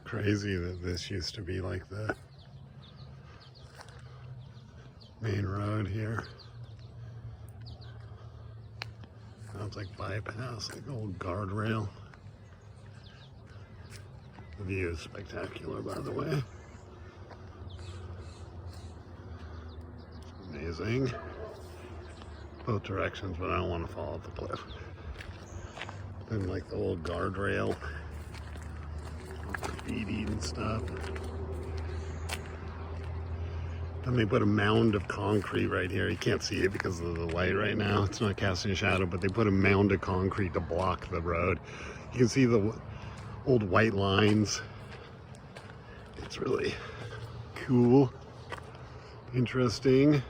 Crazy that this used to be like the main road here. Sounds like bypass, like old guardrail. The view is spectacular, by the way. It's amazing. Both directions, but I don't want to fall off the cliff. Then like the old guardrail. Graffiti and stuff. And they put a mound of concrete right here. You can't see it because of the light right now. It's not casting a shadow, but they put a mound of concrete to block the road. You can see the old white lines. It's really cool, interesting.